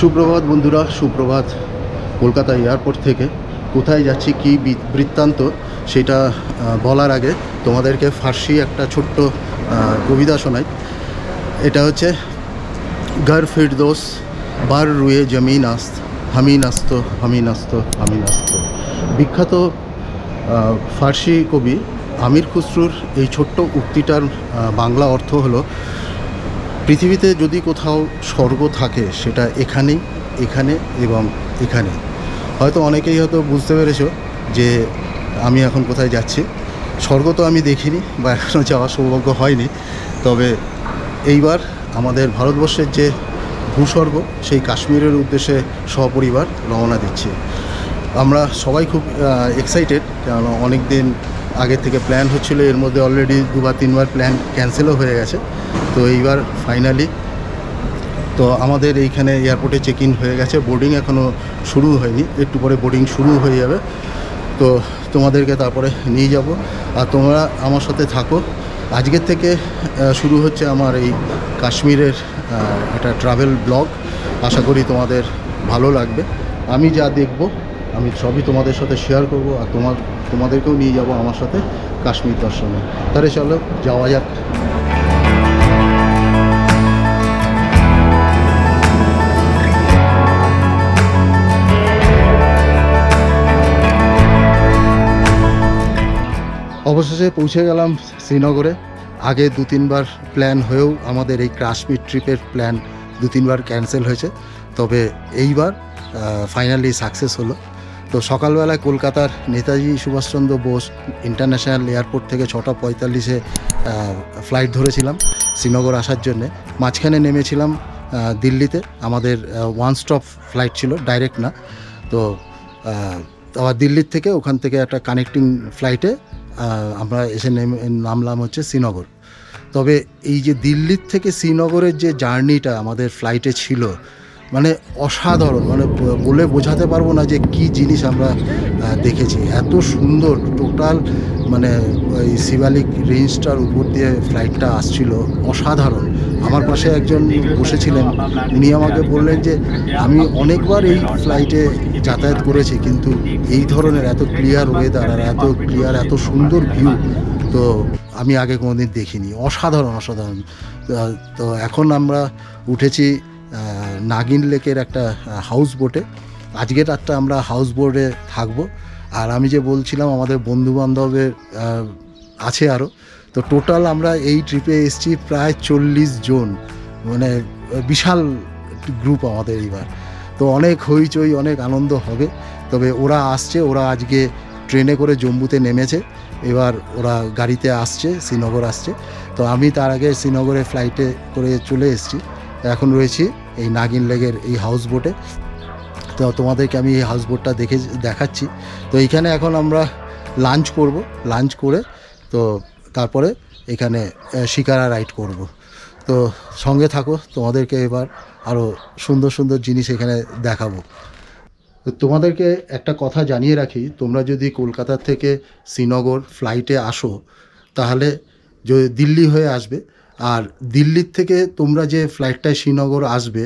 সুপ্রভাত বন্ধুরা, সুপ্রভাত। কলকাতা এয়ারপোর্ট থেকে কোথায় যাচ্ছি, কী বৃত্তান্ত, সেটা বলার আগে তোমাদেরকে ফার্সি একটা ছোট্ট কবিতা শোনাই। এটা হচ্ছে ঘর ফিরদৌস বার রুয়ে জমিন আস্ত, হামি নাস্ত হামি নাস্ত হামি নাস্ত। বিখ্যাত ফার্সি কবি আমির খুসরুর এই ছোট্ট উক্তিটার বাংলা অর্থ হলো, পৃথিবীতে যদি কোথাও স্বর্গ থাকে সেটা এখানেই, এখানে এবং এখানে। হয়তো অনেকেই হয়তো বুঝতে পেরেছো যে আমি এখন কোথায় যাচ্ছি। স্বর্গ তো আমি দেখিনি বা এখনও যাওয়ার সৌভাগ্য হয়নি, তবে এইবার আমাদের ভারতবর্ষের যে ভূস্বর্গ সেই কাশ্মীরের উদ্দেশ্যে সপরিবার রওনা দিচ্ছি। আমরা সবাই খুব এক্সাইটেড, কারণ অনেক দিন আগের থেকে প্ল্যান হচ্ছিল, এর মধ্যে অলরেডি 2-3বার প্ল্যান ক্যান্সেলও হয়ে গেছে। তো এইবার ফাইনালি তো আমাদের এইখানে এয়ারপোর্টে চেক ইন হয়ে গেছে, বোর্ডিং এখনও শুরু হয়নি, একটু পরে বোর্ডিং শুরু হয়ে যাবে। তো তোমাদেরকে তারপরে নিয়ে যাব, আর তোমরা আমার সাথে থাকো। আজকের থেকে শুরু হচ্ছে আমার এই কাশ্মীরের একটা ট্রাভেল ব্লগ। আশা করি তোমাদের ভালো লাগবে। আমি যা দেখব আমি সবই তোমাদের সাথে শেয়ার করব, আর তোমাদেরকেও নিয়ে যাব আমার সাথে কাশ্মীর দর্শনে। তাহলে চলো যাওয়া যাক। অবশেষে পৌঁছে গেলাম শ্রীনগরে। আগে 2-3বার প্ল্যান হয়েও আমাদের এই কাশ্মীর ট্রিপের প্ল্যান 2-3বার ক্যান্সেল হয়েছে, তবে এইবার ফাইনালি সাকসেস হলো। তো সকালবেলায় কলকাতার নেতাজি সুভাষচন্দ্র বোস ইন্টারন্যাশনাল এয়ারপোর্ট থেকে 6:45-এ ফ্লাইট ধরেছিলাম শ্রীনগর আসার জন্যে। মাঝখানে নেমেছিলাম দিল্লিতে, আমাদের ওয়ান স্টপ ফ্লাইট ছিল, ডাইরেক্ট না। তো আবার দিল্লির থেকে ওখান থেকে একটা কানেক্টিং ফ্লাইটে আমরা এসে নামলাম হচ্ছে শ্রীনগর। তবে এই যে দিল্লির থেকে শ্রীনগরের যে জার্নিটা আমাদের ফ্লাইটে ছিল, মানে অসাধারণ, মানে বলে বোঝাতে পারবো না যে কি জিনিস আমরা দেখেছি। এত সুন্দর টোটাল, মানে ওই শিবালিক রেঞ্জটার উপর দিয়ে ফ্লাইটটা আসছিল, অসাধারণ। আমার পাশে একজন বসেছিলেন, উনি আমাকে বললেন যে আমি অনেকবার এই ফ্লাইটে যাতায়াত করেছি, কিন্তু এই ধরনের এত ক্লিয়ার ওয়েদার আর এত ক্লিয়ার, এত সুন্দর ভিউ তো আমি আগে কোনোদিন দেখিনি। অসাধারণ অসাধারণ। তো এখন আমরা উঠেছি নাগিন লেকের একটা হাউস বোটে। আজকের রাতটা আমরা হাউস বোটে থাকবো। আর আমি যে বলছিলাম আমাদের বন্ধুবান্ধবের আছে আরও, তো টোটাল আমরা এই ট্রিপে এসেছি প্রায় 40 জন, মানে বিশাল গ্রুপ আমাদের এইবার। তো অনেক হইচই, অনেক আনন্দ হবে। তবে ওরা আসছে, ওরা আজকে ট্রেনে করে জম্মুতে নেমেছে, এবার ওরা গাড়িতে আসছে, শ্রীনগর আসছে। তো আমি তার আগে শ্রীনগরে ফ্লাইটে করে চলে এসেছি, এখন রয়েছি এই নাগিন লেকের এই হাউস বোটে। তো তোমাদেরকে আমি এই হাউস বোটটা দেখাচ্ছি। তো এইখানে এখন আমরা লাঞ্চ করব, লাঞ্চ করে তো তারপরে এখানে শিকারা রাইড করব। তো সঙ্গে থাকো, তোমাদেরকে এবার আরও সুন্দর সুন্দর জিনিস এখানে দেখাবো। তো তোমাদেরকে একটা কথা জানিয়ে রাখি, তোমরা যদি কলকাতা থেকে শ্রীনগর ফ্লাইটে আসো তাহলে যদি দিল্লি হয়ে আসবে, আর দিল্লির থেকে তোমরা যে ফ্লাইটটায় শ্রীনগর আসবে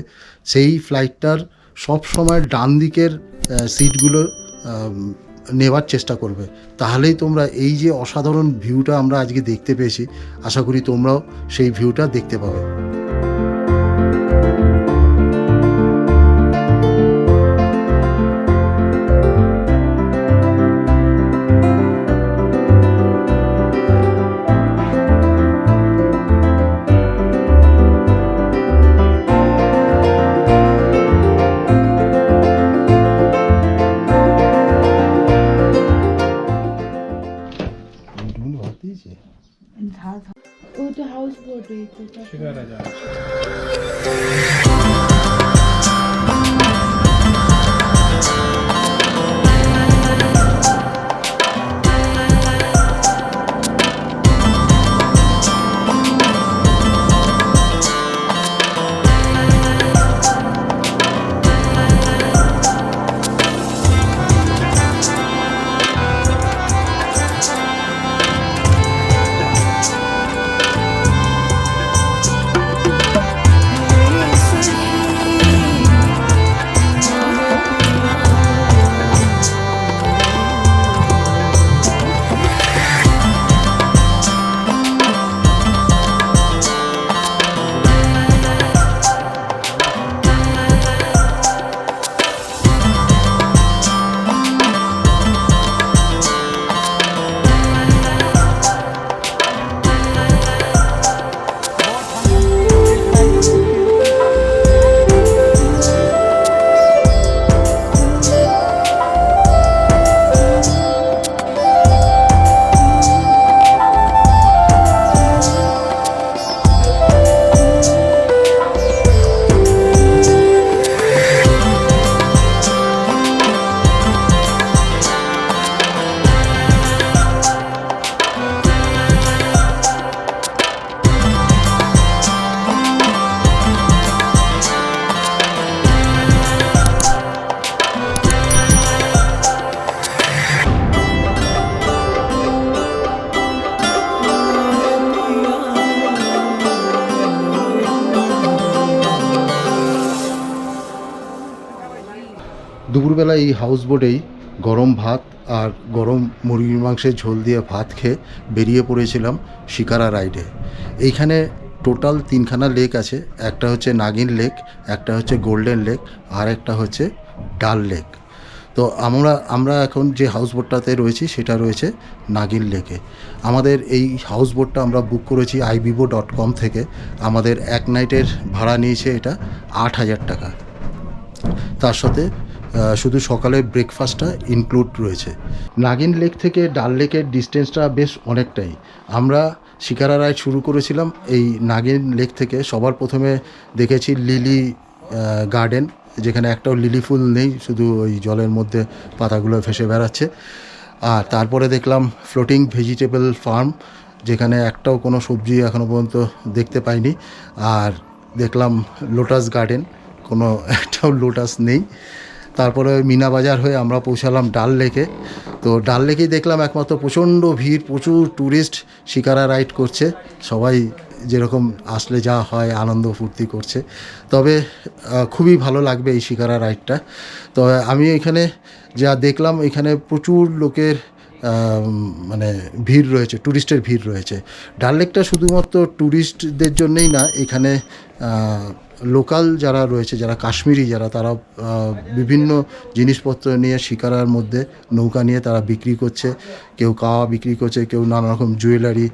সেই ফ্লাইটটার সব সময় ডান দিকের সিটগুলো নেওয়ার চেষ্টা করবে, তাহলেই তোমরা এই যে অসাধারণ ভিউটা আমরা আজকে দেখতে পেয়েছি, আশা করি তোমরাও সেই ভিউটা দেখতে পাবে। ওটা হাউস বোট শিকারা যায়। দুপুরবেলা এই হাউস বোটেই গরম ভাত আর গরম মুরগির মাংসের ঝোল দিয়ে ভাত খেয়ে বেরিয়ে পড়েছিলাম শিকারা রাইডে। এইখানে টোটাল 3খানা লেক আছে, একটা হচ্ছে নাগিন লেক, একটা হচ্ছে গোল্ডেন লেক, আর একটা হচ্ছে ডাল লেক। তো আমরা এখন যে হাউস বোটটাতে রয়েছি সেটা রয়েছে নাগিন লেকে। আমাদের এই হাউস বোটটা আমরা বুক করেছি ivivo.com থেকে। আমাদের এক নাইটের ভাড়া নিয়েছে এটা 8,000 টাকা। তার সাথে শুধু সকালের ব্রেকফাস্টটা ইনক্লুড রয়েছে। নাগিন লেক থেকে ডাল লেকের ডিস্টেন্সটা বেশ অনেকটাই। আমরা শিকারা রাইড শুরু করেছিলাম এই নাগিন লেক থেকে। সবার প্রথমে দেখেছি লিলি গার্ডেন, যেখানে একটাও লিলি ফুল নেই, শুধু ওই জলের মধ্যে পাতাগুলো ভেসে বেড়াচ্ছে। আর তারপরে দেখলাম ফ্লোটিং ভেজিটেবল ফার্ম, যেখানে একটাও কোনো সবজি এখনও পর্যন্ত দেখতে পাইনি। আর দেখলাম লোটাস গার্ডেন, কোনো একটাও লোটাস নেই। তারপরে মিনা বাজার হয়ে আমরা পৌঁছালাম ডাল লেকে। তো ডাল লেকেই দেখলাম একমাত্র প্রচণ্ড ভিড়, প্রচুর ট্যুরিস্ট শিকারা রাইড করছে। সবাই যেরকম আসলে যা হয় আনন্দ ফুর্তি করছে। তবে খুবই ভালো লাগবে এই শিকারা রাইডটা। তো আমি এখানে যা দেখলাম, এখানে প্রচুর লোকের মানে ভিড় রয়েছে, ট্যুরিস্টের ভিড় রয়েছে। ডাল লেকটা শুধুমাত্র ট্যুরিস্টদের জন্যই না, এখানে লোকাল যারা রয়েছে, যারা কাশ্মীরি যারা, তারা বিভিন্ন জিনিসপত্র নিয়ে শিকারার মধ্যে নৌকা নিয়ে তারা বিক্রি করছে। কেউ কাওয়া বিক্রি করছে, কেউ নানা রকম জুয়েলারি,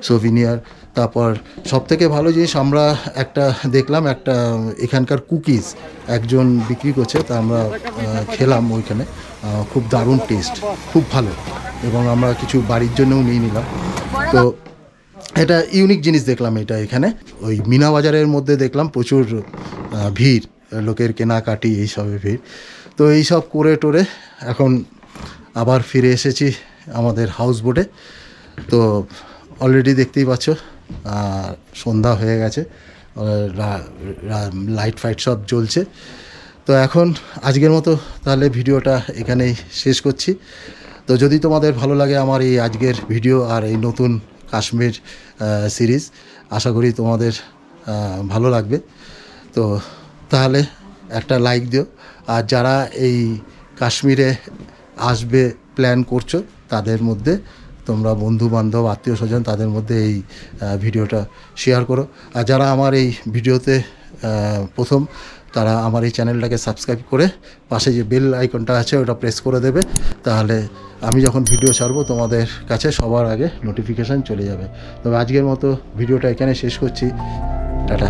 সোভিনিয়ার। তারপর সবথেকে ভালো জিনিস আমরা একটা দেখলাম, একটা এখানকার কুকিজ একজন বিক্রি করছে, তা আমরা খেলাম ওইখানে। খুব দারুণ টেস্ট, খুব ভালো, এবং আমরা কিছু বাড়ির জন্যও নিয়ে নিলাম। তো এটা ইউনিক জিনিস দেখলাম এটা এখানে। ওই মিনা বাজারের মধ্যে দেখলাম প্রচুর ভিড়, লোকের কেনাকাটি এইসবের ভিড়। তো এইসব করে টোরে এখন আবার ফিরে এসেছি আমাদের হাউস বোটে। তো অলরেডি দেখতেই পাচ্ছ সন্ধ্যা হয়ে গেছে, লাইট ফাইট সব জ্বলছে। তো এখন আজকের মতো তাহলে ভিডিওটা এখানেই শেষ করছি। তো যদি তোমাদের ভালো লাগে আমার এই আজকের ভিডিও আর এই নতুন কাশ্মীর সিরিজ, আশা করি তোমাদের ভালো লাগবে। তো তাহলে একটা লাইক দিও। আর যারা এই কাশ্মীরে আসবে প্ল্যান করছো, তাদের মধ্যে তোমরা বন্ধু বান্ধব আত্মীয় স্বজন তাদের মধ্যে এই ভিডিওটা শেয়ার করো। আর যারা আমার এই ভিডিওতে প্রথম, তারা আমার এই চ্যানেলটাকে সাবস্ক্রাইব করে পাশে যে বেল আইকনটা আছে ওটা প্রেস করে দেবে। তাহলে আমি যখন ভিডিও ছাড়বো তোমাদের কাছে সবার আগে নোটিফিকেশান চলে যাবে। তবে আজকের মতো ভিডিওটা এখানে শেষ করছি। টাটা।